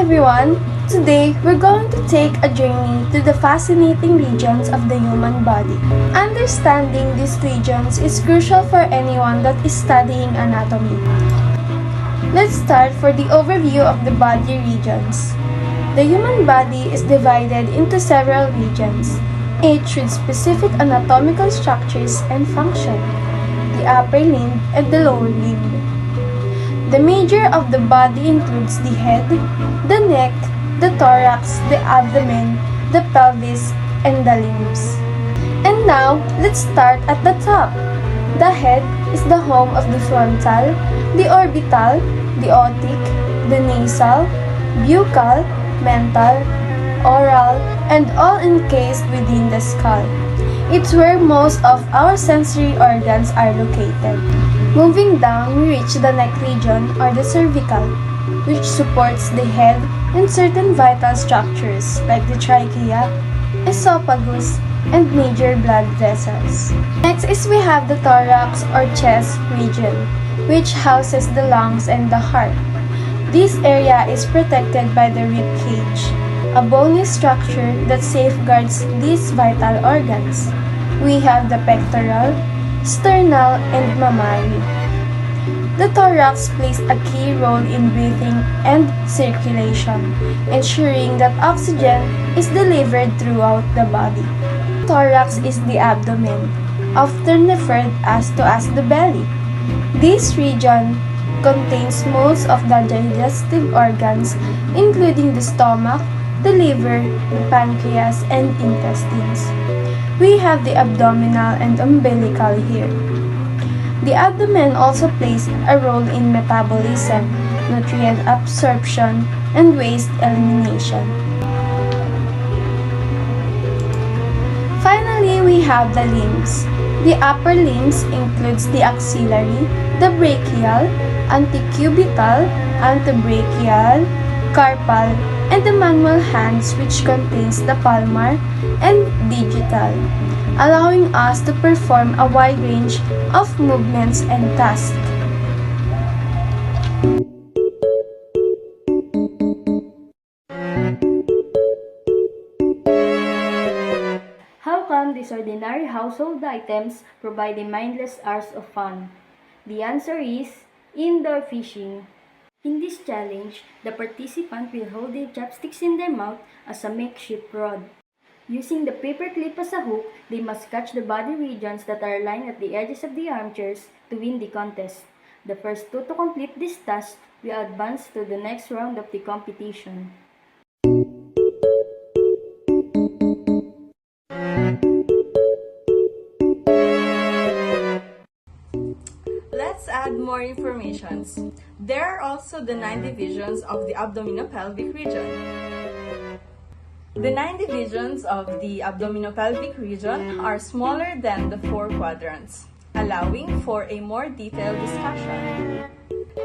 everyone! Today, we're going to take a journey to the fascinating regions of the human body. Understanding these regions is crucial for anyone that is studying anatomy. Let's start for the overview of the body regions. The human body is divided into several regions, each with specific anatomical structures and function: the upper limb and the lower limb. The major of the body includes the head, the neck, the thorax, the abdomen, the pelvis, and the limbs. And now, let's start at the top. The head is the home of the frontal, the orbital, the otic, the nasal, buccal, mental, oral, and all encased within the skull. It's where most of our sensory organs are located. Moving down, we reach the neck region or the cervical, which supports the head and certain vital structures like the trachea, esophagus, and major blood vessels. Next is we have the thorax or chest region, which houses the lungs and the heart. This area is protected by the rib cage, a bony structure that safeguards these vital organs. We have the pectoral, sternal, and mammary. The thorax plays a key role in breathing and circulation, ensuring that oxygen is delivered throughout the body. Thorax is the abdomen, often referred as the belly. This region contains most of the digestive organs, including the stomach, the liver, the pancreas, and intestines. We have the abdominal and umbilical here. The abdomen also plays a role in metabolism, nutrient absorption, and waste elimination. Finally, we have the limbs. The upper limbs includes the axillary, the brachial, antecubital, antebrachial, carpal, and the manual hands, which contains the palmar and digital, allowing us to perform a wide range of movements and tasks. How can these ordinary household items provide a mindless hours of fun? The answer is indoor fishing. In this challenge, the participant will hold their chopsticks in their mouth as a makeshift rod. Using the paper clip as a hook, they must catch the body regions that are aligned at the edges of the armchairs to win the contest. The first two to complete this task will advance to the next round of the competition. Let's add more informations. There are also the 9 divisions of the abdominopelvic region. The 9 divisions of the abdominopelvic region are smaller than the 4 quadrants, allowing for a more detailed discussion.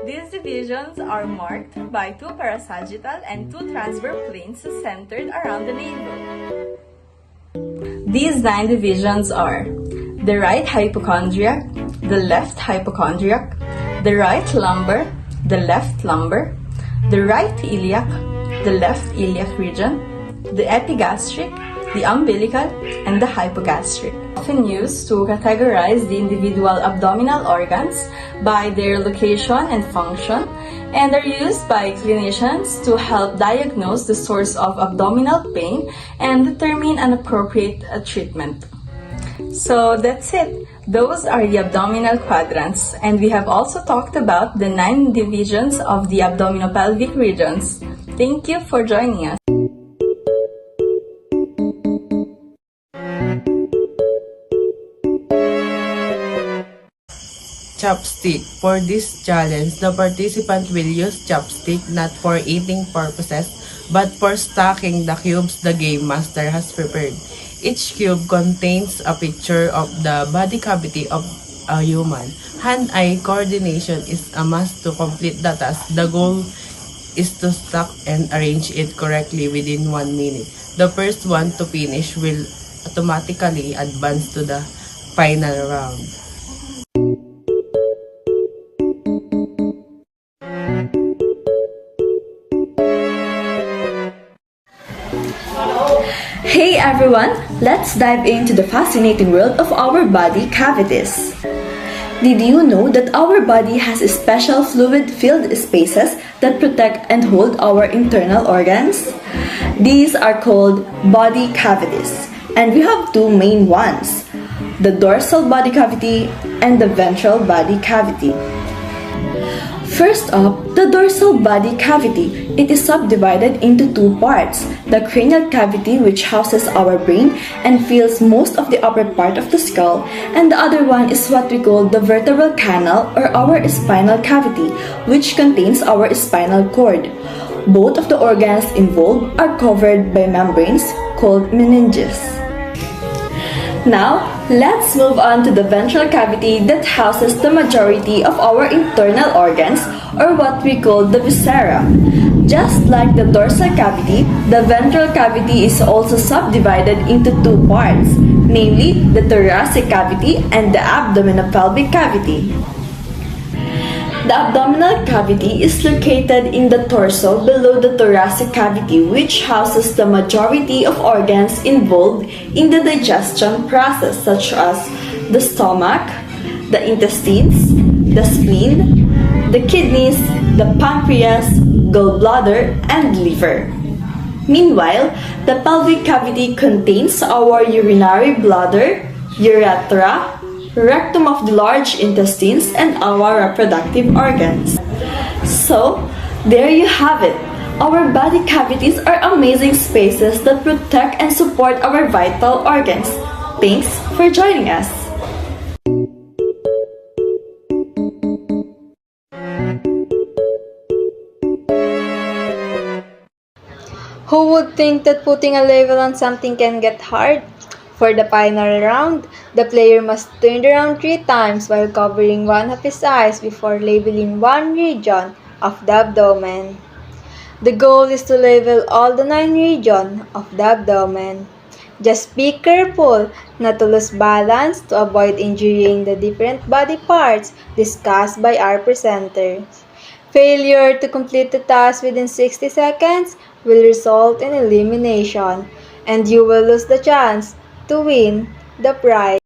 These divisions are marked by 2 parasagittal and 2 transverse planes centered around the navel. These 9 divisions are the right hypochondriac, the left hypochondriac, the right lumbar, the left lumbar, the right iliac, the left iliac region, the epigastric, the umbilical, and the hypogastric. Often used to categorize the individual abdominal organs by their location and function, and are used by clinicians to help diagnose the source of abdominal pain and determine an appropriate treatment. So that's it. Those are the abdominal quadrants, and we have also talked about the 9 divisions of the abdominopelvic regions. Thank you for joining us. Chopstick. For this challenge, the participant will use chopstick not for eating purposes, but for stacking the cubes the game master has prepared. Each cube contains a picture of the body cavity of a human. Hand-eye coordination is a must to complete the task. The goal is to stack and arrange it correctly within 1 minute. The first one to finish will automatically advance to the final round. everyone, let's dive into the fascinating world of our body cavities. Did you know that our body has special fluid-filled spaces that protect and hold our internal organs? These are called body cavities, and we have two main ones, the dorsal body cavity and the ventral body cavity. First up, the dorsal body cavity. It is subdivided into two parts, the cranial cavity, which houses our brain and fills most of the upper part of the skull, and the other one is what we call the vertebral canal or our spinal cavity, which contains our spinal cord. Both of the organs involved are covered by membranes called meninges. Now, let's move on to the ventral cavity that houses the majority of our internal organs, or what we call the viscera. Just like the dorsal cavity, the ventral cavity is also subdivided into two parts, namely the thoracic cavity and the abdominopelvic cavity. The abdominal cavity is located in the torso below the thoracic cavity, which houses the majority of organs involved in the digestion process, such as the stomach, the intestines, the spleen, the kidneys, the pancreas, gallbladder, and liver. Meanwhile, the pelvic cavity contains our urinary bladder, urethra, rectum of the large intestines, and our reproductive organs. So, there you have it. Our body cavities are amazing spaces that protect and support our vital organs. Thanks for joining us. Who would think that putting a label on something can get hard? For the final round, the player must turn around 3 times while covering one of his eyes before labeling one region of the abdomen. The goal is to label all the 9 regions of the abdomen. Just be careful not to lose balance to avoid injuring the different body parts discussed by our presenters. Failure to complete the task within 60 seconds will result in elimination, and you will lose the chance to win the prize.